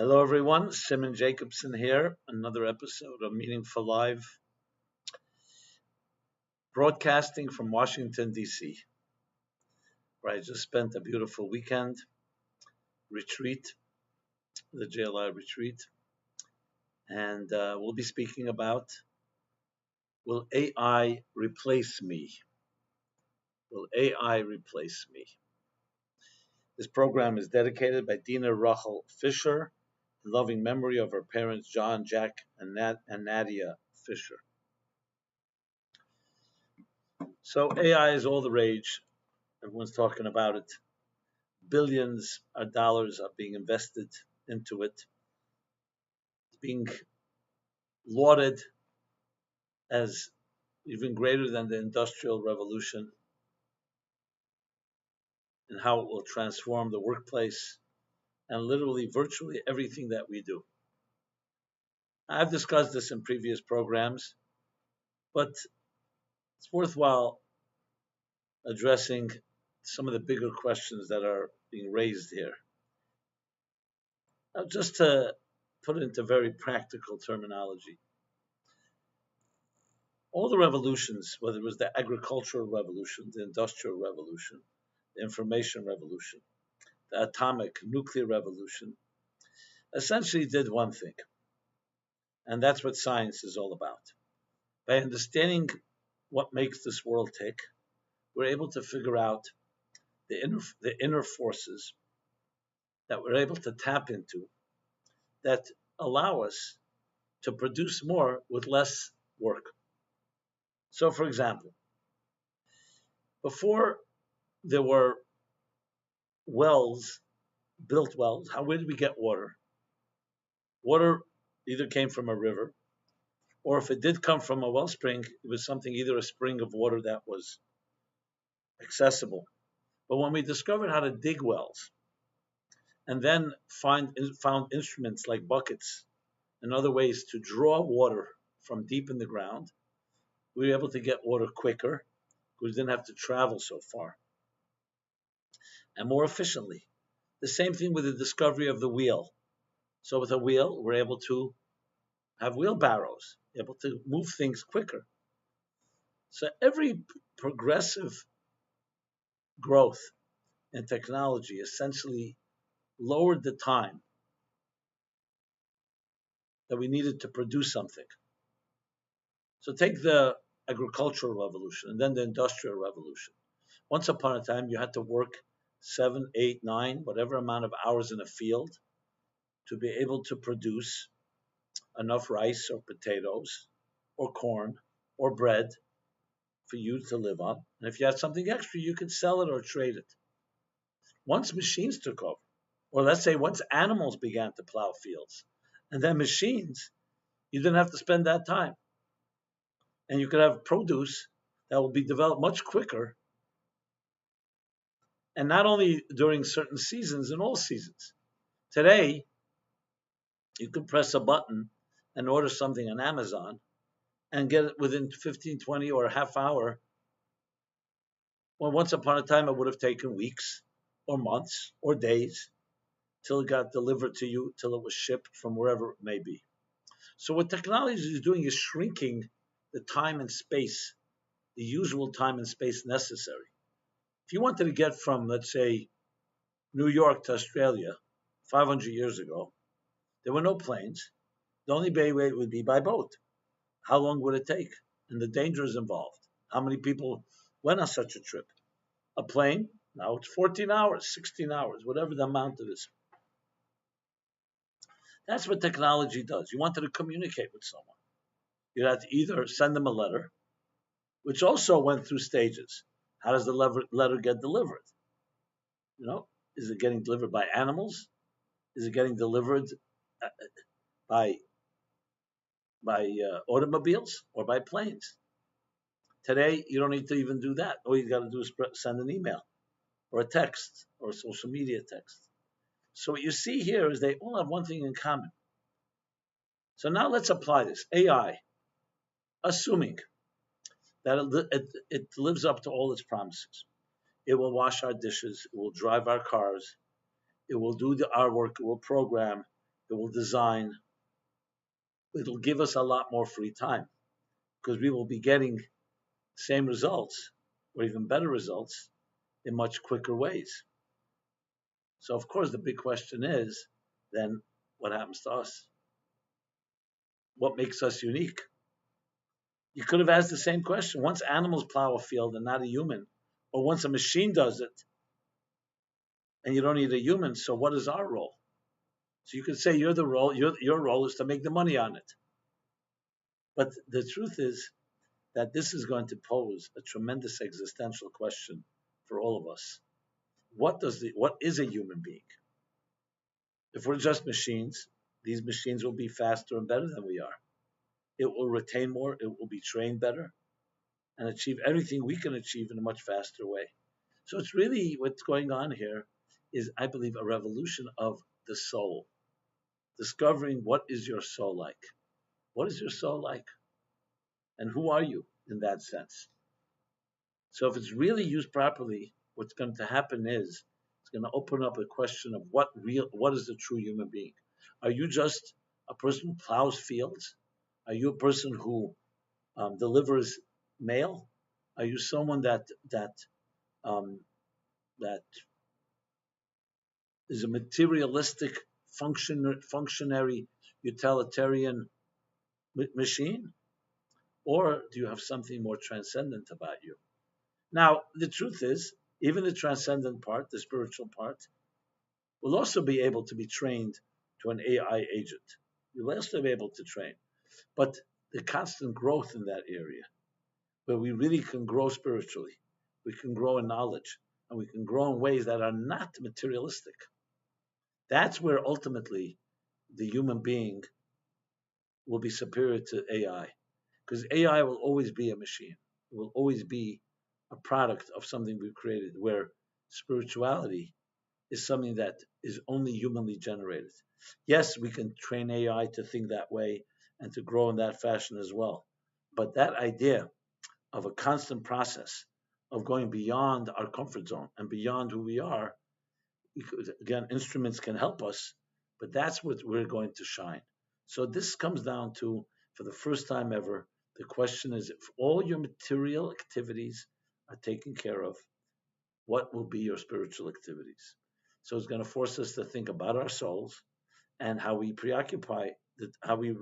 Hello, everyone. Simon Jacobson here. Another episode of Meaningful Live, broadcasting from Washington, D.C., where I just spent a beautiful weekend retreat, the JLI retreat. And we'll be speaking about, will AI replace me? Will AI replace me? This program is dedicated by Dina Rachel Fisher, in loving memory of her parents, John, Jack, and Nadia Fisher. So AI is all the rage. Everyone's talking about it. Billions of dollars are being invested into it. It's being lauded as even greater than the Industrial Revolution and how it will transform the workplace and literally virtually everything that we do. I've discussed this in previous programs, but it's worthwhile addressing some of the bigger questions that are being raised here. Now, just to put it into very practical terminology, all the revolutions, whether it was the agricultural revolution, the industrial revolution, the information revolution, the atomic nuclear revolution, essentially did one thing. And that's what science is all about. By understanding what makes this world tick, we're able to figure out the inner forces that we're able to tap into that allow us to produce more with less work. So, for example, before there were built wells, where did we get water? Water either came from a river, or if it did come from a wellspring, it was something, either a spring of water that was accessible. But when we discovered how to dig wells, and then found instruments like buckets and other ways to draw water from deep in the ground, we were able to get water quicker because we didn't have to travel so far and more efficiently. The same thing with the discovery of the wheel. So with a wheel, we're able to have wheelbarrows, able to move things quicker. So every progressive growth in technology essentially lowered the time that we needed to produce something. So take the agricultural revolution and then the industrial revolution. Once upon a time, you had to work 7, 8, 9, whatever amount of hours in a field to be able to produce enough rice or potatoes or corn or bread for you to live on. And if you had something extra, you could sell it or trade it. Once machines took over, or let's say once animals began to plow fields, and then machines, you didn't have to spend that time. And you could have produce that will be developed much quicker, and not only during certain seasons, in all seasons. Today, you can press a button and order something on Amazon and get it within 15, 20, or a half hour. Well, once upon a time, it would have taken weeks or months or days till it got delivered to you, till it was shipped from wherever it may be. So what technology is doing is shrinking the time and space, the usual time and space necessary. If you wanted to get from, let's say, New York to Australia 500 years ago, there were no planes. The only way would be by boat. How long would it take? And the dangers involved. How many people went on such a trip? A plane, now it's 14 hours, 16 hours, whatever the amount it is. That's what technology does. You wanted to communicate with someone. You had to either send them a letter, which also went through stages. How does the letter get delivered? Is it getting delivered by animals? Is it getting delivered by automobiles or by planes? Today, you don't need to even do that. All you got to do is send an email or a text or a social media text. So what you see here is they all have one thing in common. So now let's apply this. AI, assuming that it lives up to all its promises. It will wash our dishes. It will drive our cars. It will do our work. It will program. it will design, it'll give us a lot more free time because we will be getting same results or even better results in much quicker ways. So, of course, the big question is then what happens to us? What makes us unique? You could have asked the same question. Once animals plow a field and not a human, or once a machine does it and you don't need a human, so what is our role? So you could say your role is to make the money on it. But the truth is that this is going to pose a tremendous existential question for all of us. What is a human being? If we're just machines, these machines will be faster and better than we are. It will retain more, it will be trained better, and achieve everything we can achieve in a much faster way. So it's really what's going on here is, I believe, a revolution of the soul. Discovering what is your soul like? What is your soul like? And who are you in that sense? So if it's really used properly, what's going to happen is it's going to open up a question of what is the true human being? Are you just a person who plows fields? Are you a person who delivers mail? Are you someone that is a materialistic functionary utilitarian machine? Or do you have something more transcendent about you? Now, the truth is, even the transcendent part, the spiritual part, will also be able to be trained to an AI agent. You'll also be able to train. But the constant growth in that area, where we really can grow spiritually, we can grow in knowledge, and we can grow in ways that are not materialistic. That's where ultimately the human being will be superior to AI. Because AI will always be a machine. It will always be a product of something we've created, where spirituality is something that is only humanly generated. Yes, we can train AI to think that way and to grow in that fashion as well. But that idea of a constant process of going beyond our comfort zone and beyond who we are, again, instruments can help us, but that's what we're going to shine. So this comes down to, for the first time ever, the question is, if all your material activities are taken care of, what will be your spiritual activities? So it's going to force us to think about our souls and how we preoccupy, how we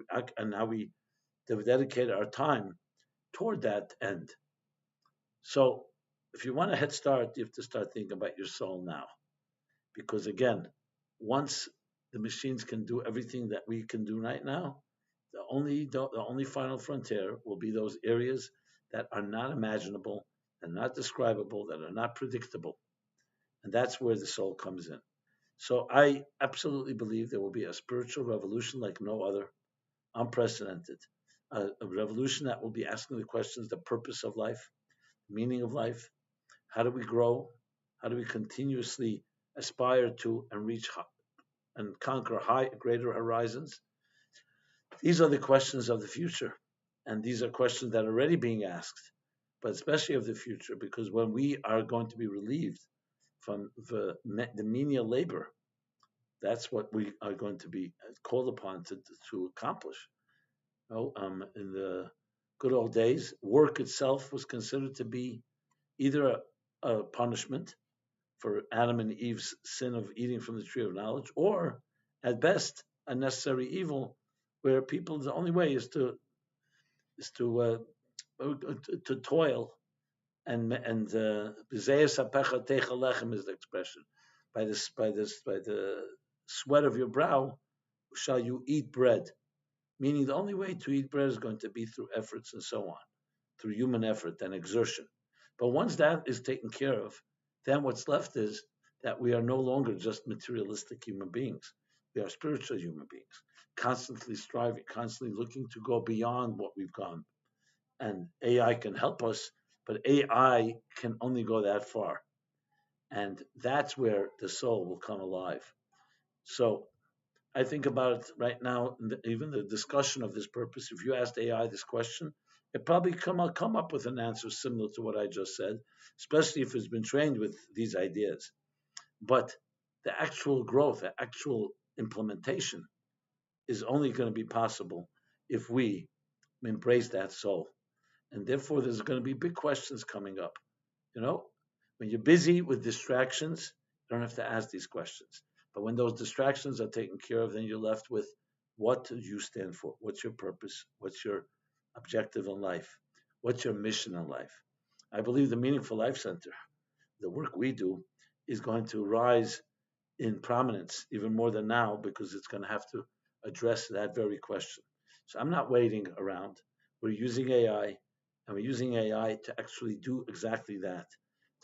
dedicate our time toward that end. So if you want a head start, you have to start thinking about your soul now. Because again, once the machines can do everything that we can do right now, the only final frontier will be those areas that are not imaginable, and not describable, that are not predictable. And that's where the soul comes in. So I absolutely believe there will be a spiritual revolution like no other, unprecedented. A revolution that will be asking the questions: the purpose of life, meaning of life, how do we grow, how do we continuously aspire to and reach and conquer greater horizons. These are the questions of the future, and these are questions that are already being asked, but especially of the future, because when we are going to be relieved from the menial labor, that's what we are going to be called upon to accomplish. In the good old days, work itself was considered to be either a punishment for Adam and Eve's sin of eating from the tree of knowledge, or at best a necessary evil, where people, the only way is to toil and b'zeyas hapecha teicha lechem is the expression. By the sweat of your brow shall you eat bread. Meaning the only way to eat bread is going to be through efforts and so on, through human effort and exertion. But once that is taken care of, then what's left is that we are no longer just materialistic human beings. We are spiritual human beings, constantly striving, constantly looking to go beyond what we've gone. And AI can help us, but AI can only go that far. And that's where the soul will come alive. So I think about it right now, even the discussion of this purpose. If you asked AI this question, it probably come up with an answer similar to what I just said, especially if it's been trained with these ideas. But the actual growth, the actual implementation, is only going to be possible if we embrace that soul. And therefore, there's going to be big questions coming up. You know, when you're busy with distractions, you don't have to ask these questions. But when those distractions are taken care of, then you're left with what do you stand for? What's your purpose? What's your objective in life? What's your mission in life? I believe the Meaningful Life Center, the work we do, is going to rise in prominence even more than now because it's going to have to address that very question. So I'm not waiting around. We're using AI, and we're using AI to actually do exactly that.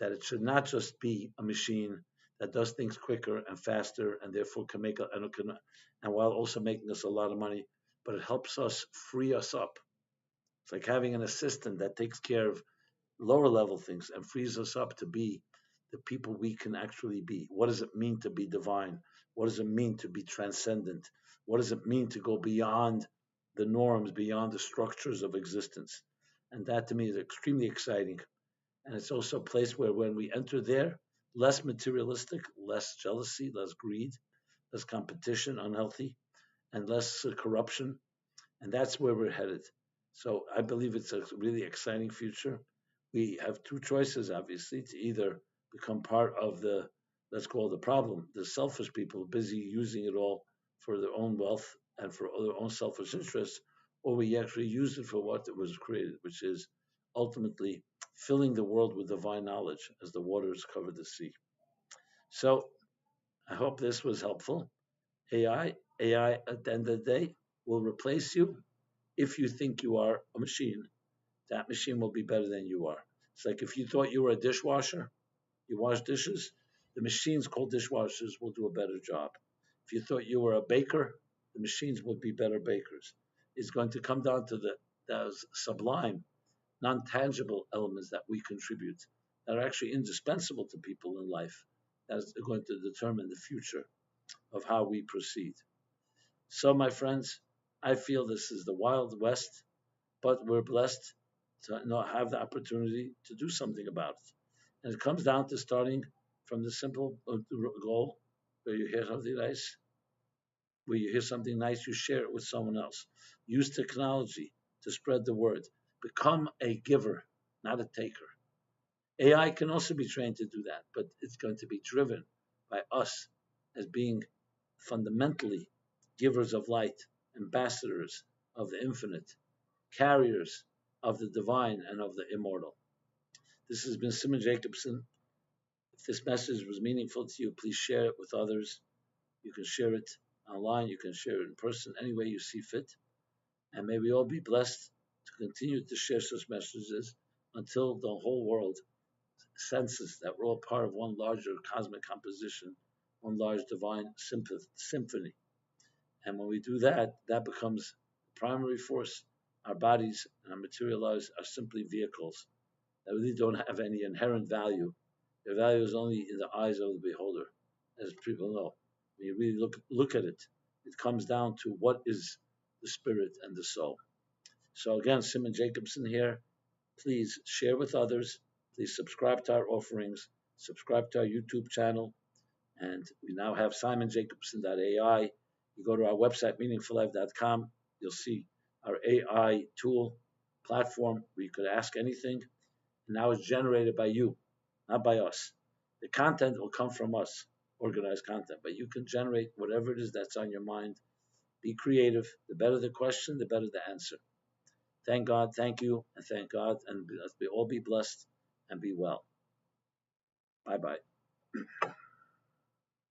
That it should not just be a machine that does things quicker and faster, and therefore can make and while also making us a lot of money, but it helps us free us up. It's like having an assistant that takes care of lower level things and frees us up to be the people we can actually be. What does it mean to be divine? What does it mean to be transcendent? What does it mean to go beyond the norms, beyond the structures of existence? And that to me is extremely exciting. And it's also a place where when we enter there, less materialistic, less jealousy, less greed, less competition, unhealthy, and less corruption. And that's where we're headed. So I believe it's a really exciting future. We have two choices, obviously, to either become part of the, let's call it the problem, the selfish people busy using it all for their own wealth and for their own selfish interests, or we actually use it for what it was created, which is ultimately filling the world with divine knowledge as the waters cover the sea. So I hope this was helpful. AI at the end of the day will replace you if you think you are a machine. That machine will be better than you are. It's like if you thought you were a dishwasher, you wash dishes, the machines called dishwashers will do a better job. If you thought you were a baker, the machines will be better bakers. It's going to come down to those sublime, non tangible elements that we contribute that are actually indispensable to people in life that is going to determine the future of how we proceed. So, my friends, I feel this is the Wild West, but we're blessed to have the opportunity to do something about it. And it comes down to starting from the simple goal where you hear something nice, you share it with someone else. Use technology to spread the word. Become a giver, not a taker. AI can also be trained to do that, but it's going to be driven by us as being fundamentally givers of light, ambassadors of the infinite, carriers of the divine and of the immortal. This has been Simon Jacobson. If this message was meaningful to you, please share it with others. You can share it online, you can share it in person, any way you see fit. And may we all be blessed to continue to share such messages until the whole world senses that we're all part of one larger cosmic composition, one large divine symphony. And when we do that, that becomes the primary force. Our bodies and our material lives are simply vehicles that really don't have any inherent value. Their value is only in the eyes of the beholder, as people know. When you really look at it, it comes down to what is the spirit and the soul. So again, Simon Jacobson here. Please share with others. Please subscribe to our offerings. Subscribe to our YouTube channel. And we now have simonjacobson.ai. You go to our website, meaningfullife.com. You'll see our AI tool platform where you could ask anything. And now it's generated by you, not by us. The content will come from us, organized content, but you can generate whatever it is that's on your mind. Be creative. The better the question, the better the answer. Thank God, thank you, and thank God, and let's all be blessed and be well. Bye-bye.